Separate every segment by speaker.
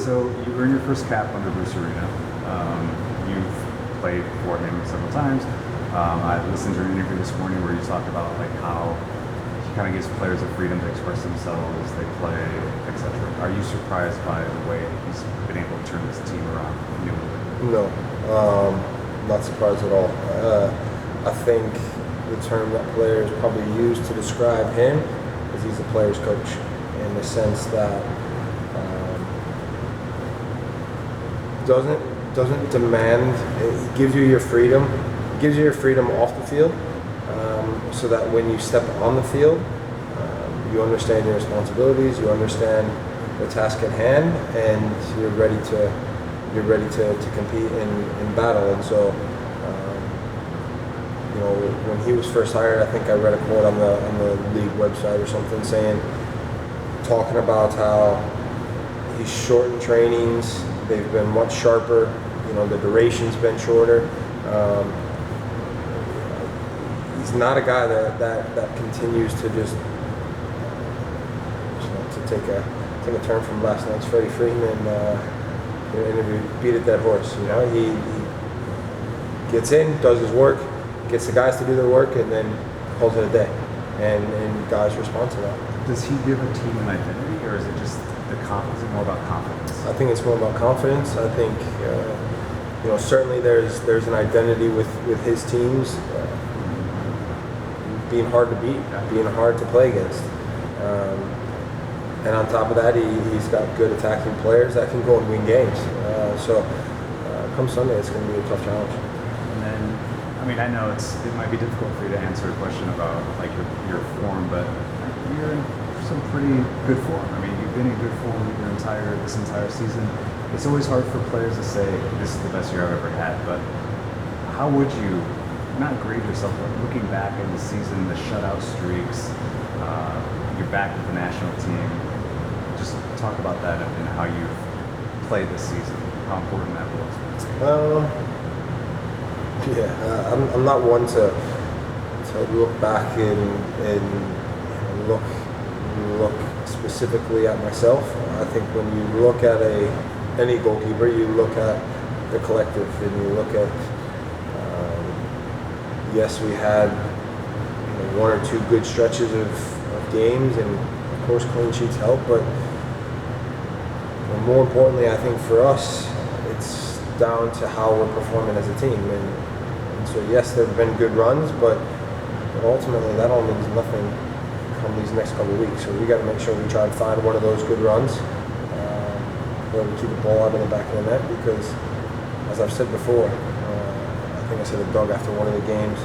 Speaker 1: So you earned your first cap under Bruce Arena. You've played for him several times. I listened to your interview this morning where you talked about like how he kind of gives players the freedom to express themselves, they play, etc. Are you surprised by the way he's been able to turn this team around in New England?
Speaker 2: No, not surprised at all. I think the term that players probably use to describe him is he's a player's coach, in the sense that doesn't demand. It gives you your freedom. It gives you your freedom off the field, so that when you step on the field, you understand your responsibilities, you understand the task at hand, and you're ready to compete in battle. And so, when he was first hired, I think I read a quote on the league website or something talking about how he's shortened trainings. They've been much sharper. The duration's been shorter. He's not a guy that continues to just to take a turn from last night's Freddie Freeman interview, beat a dead horse. He gets in, does his work, gets the guys to do their work, and then calls it a day. And guys respond to that.
Speaker 1: Does he give a team an identity, or is it just the confidence? Is it more about confidence?
Speaker 2: I think it's more about confidence. I think certainly there's an identity with his teams being hard to beat, being hard to play against. And on top of that, he's got good attacking players that can go and win games. So come Sunday, it's going to be a tough challenge.
Speaker 1: And then, I know it might be difficult for you to answer a question about like your form, but you're in some pretty good form. You've been in good form this entire season. It's always hard for players to say this is the best year I've ever had, but how would you not grade yourself, but looking back in the season, the shutout streaks, you're back with the national team, just talk about that and how you've played this season, how important that was.
Speaker 2: I'm not one to look back and look specifically at myself. I think when you look at any goalkeeper, you look at the collective, and you look at yes, we had one or two good stretches of games, and of course clean sheets help, but more importantly, I think for us, it's down to how we're performing as a team. And so yes, there have been good runs, but ultimately that all means nothing come these next couple of weeks. So we got to make sure we try and find one of those good runs where we keep the ball out of the back of the net, because as I've said before, I think I said to Doug after one of the games,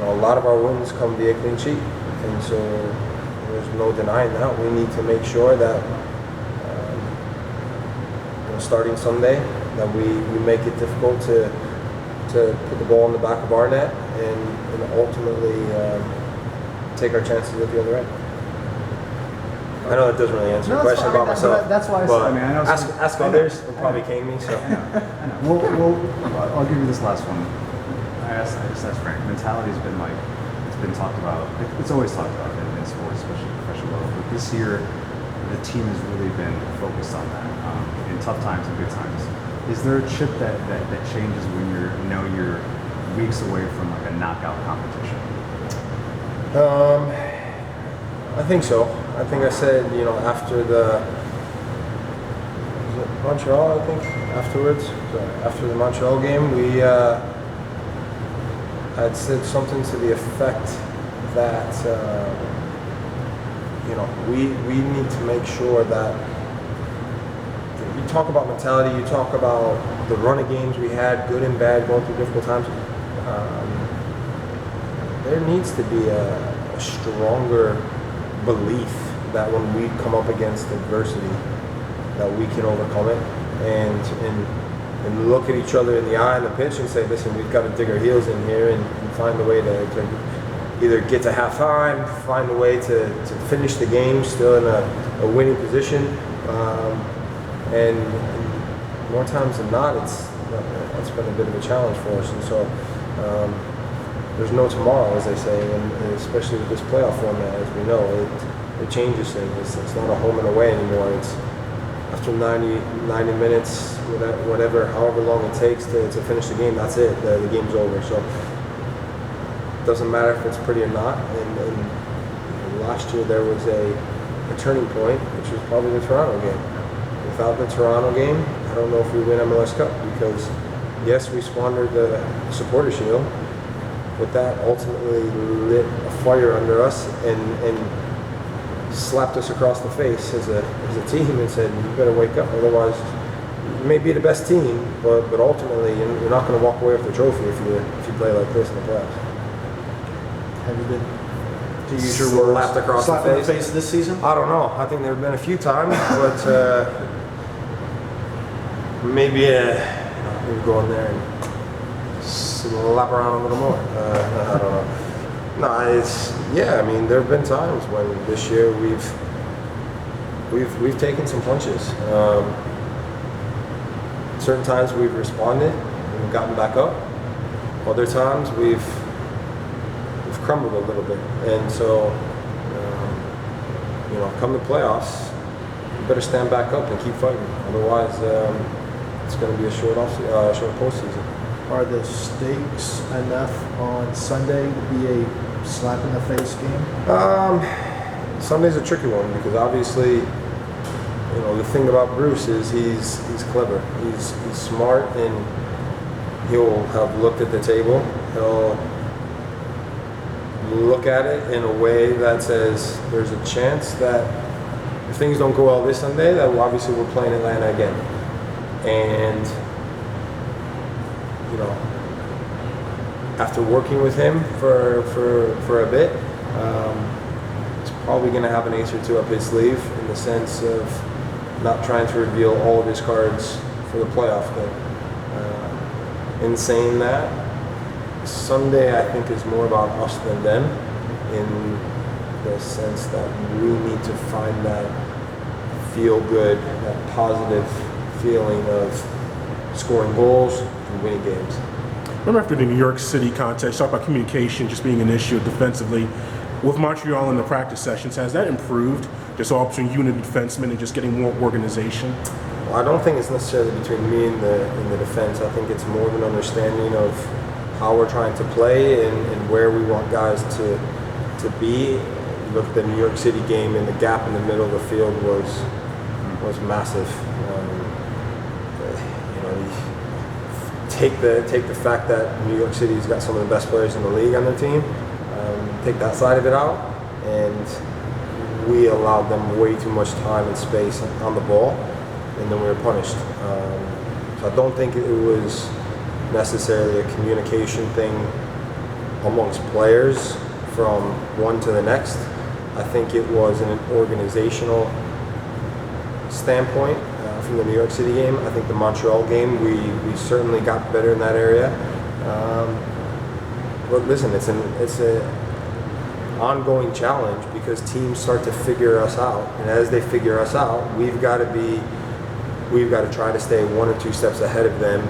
Speaker 2: a lot of our wins come via clean sheet, and so there's no denying that. We need to make sure that starting Sunday, that we make it difficult to put the ball in the back of our net and ultimately take our chances at the other end. I know that doesn't really answer the question about myself.
Speaker 1: That's why I know.
Speaker 2: Ask others will probably cane me. So
Speaker 1: I know. I'll give you this last one. I just asked Frank. Mentality has been it's been talked about. It's always talked about in sports, especially professional level. But this year, the team has really been focused on that in tough times and good times. Is there a chip that changes when you're weeks away from like a knockout competition?
Speaker 2: I think so. I think I said, after the Montreal, I think after the Montreal game, we had said something to the effect that we need to make sure that you talk about mentality, you talk about the run of games we had, good and bad, going through difficult times. There needs to be a stronger belief that when we come up against adversity, that we can overcome it and look at each other in the eye on the pitch and say, listen, we've got to dig our heels in here and find a way to either get to halftime, find a way to finish the game still in a winning position. And more times than not, that's been a bit of a challenge for us. And so there's no tomorrow, as they say, and especially with this playoff format, as we know, it changes things. It's not a home and away anymore. after 90 minutes, whatever, however long it takes to finish the game, that's it. The game's over. So it doesn't matter if it's pretty or not. And last year there was a turning point, which was probably the Toronto game. Without the Toronto game, I don't know if we win MLS Cup, because yes, we squandered the Supporter Shield, but that ultimately lit a fire under us and slapped us across the face as a team and said, you better wake up, otherwise you may be the best team, but ultimately you're not going to walk away with the trophy if you play like this in the playoffs.
Speaker 3: Have you been, to use your words,
Speaker 2: slapped across
Speaker 3: slapped
Speaker 2: the
Speaker 3: in the face this season?
Speaker 2: I don't know. I think there have been a few times, but maybe we'll go in there and slap around a little more. I don't know. No, I mean, there have been times when this year we've taken some punches. Certain times we've responded and we've gotten back up. Other times we've crumbled a little bit, and so come the playoffs, you better stand back up and keep fighting. Otherwise, it's going to be a short postseason.
Speaker 3: Are the stakes enough on Sunday to be a slap in the face game?
Speaker 2: Sunday's a tricky one because obviously, the thing about Bruce is he's clever. He's smart, and he'll have looked at the table. He'll look at it in a way that says there's a chance that if things don't go well this Sunday, that obviously we're playing Atlanta again. And after working with him for a bit, he's probably going to have an ace or two up his sleeve in the sense of not trying to reveal all of his cards for the playoff game. In saying that, Sunday I think is more about us than them, in the sense that we need to find that feel good, that positive feeling of scoring goals and winning games.
Speaker 4: Remember after the New York City contest, talk about communication just being an issue defensively. With Montreal in the practice sessions, has that improved, just all between you and the defensemen and just getting more organization?
Speaker 2: Well, I don't think it's necessarily between me and the defense. I think it's more of an understanding of how we're trying to play and where we want guys to be. You look at the New York City game, and the gap in the middle of the field was massive. Take the fact that New York City's got some of the best players in the league on their team, take that side of it out, and we allowed them way too much time and space on the ball, and then we were punished. So I don't think it was necessarily a communication thing amongst players from one to the next. I think it was an organizational standpoint. From the New York City game, I think the Montreal game, we certainly got better in that area. But listen, it's an ongoing challenge because teams start to figure us out, and as they figure us out, we've got to try to stay one or two steps ahead of them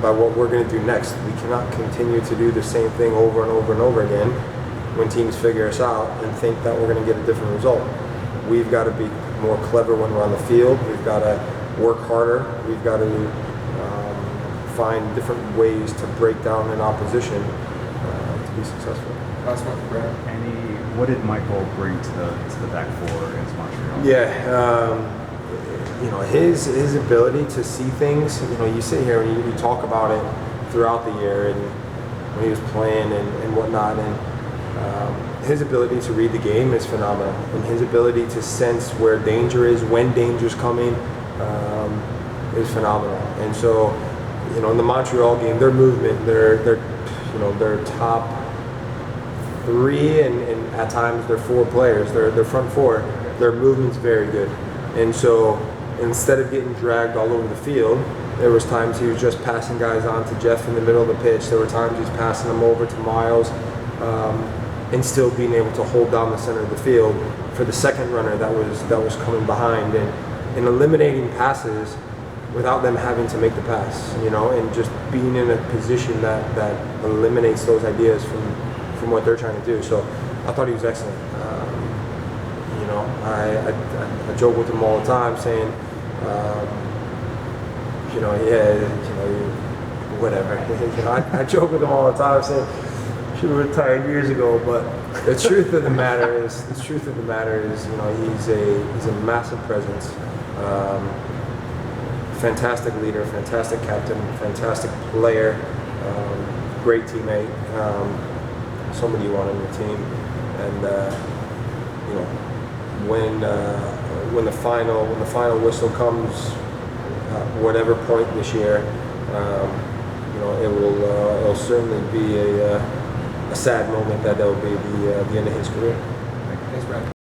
Speaker 2: by what we're going to do next. We cannot continue to do the same thing over and over and over again when teams figure us out and think that we're going to get a different result. We've got to be more clever when we're on the field. We've got to work harder. We've got to find different ways to break down an opposition to be successful.
Speaker 1: Last one for Brad. What did Michael bring to the back four against Montreal?
Speaker 2: Yeah, his ability to see things. You sit here and you talk about it throughout the year and when he was playing and whatnot, and his ability to read the game is phenomenal, and his ability to sense where danger is, when danger's coming, is phenomenal. And so, in the Montreal game, their movement, their top three and at times their four players, their front four, their movement's very good. And so, instead of getting dragged all over the field, there was times he was just passing guys on to Jeff in the middle of the pitch. There were times he's passing them over to Miles, and still being able to hold down the center of the field for the second runner that was coming behind, and eliminating passes without them having to make the pass, and just being in a position that eliminates those ideas from what they're trying to do. So I thought he was excellent. I joke with him all the time saying, Whatever. I joke with him all the time, saying should have retired years ago. But the truth of the matter is, he's a massive presence, fantastic leader, fantastic captain, fantastic player, great teammate, somebody you want on your team, and when the final whistle comes, whatever point this year, it'll certainly be a sad moment that will be the end of his career.
Speaker 1: Thanks, Brad.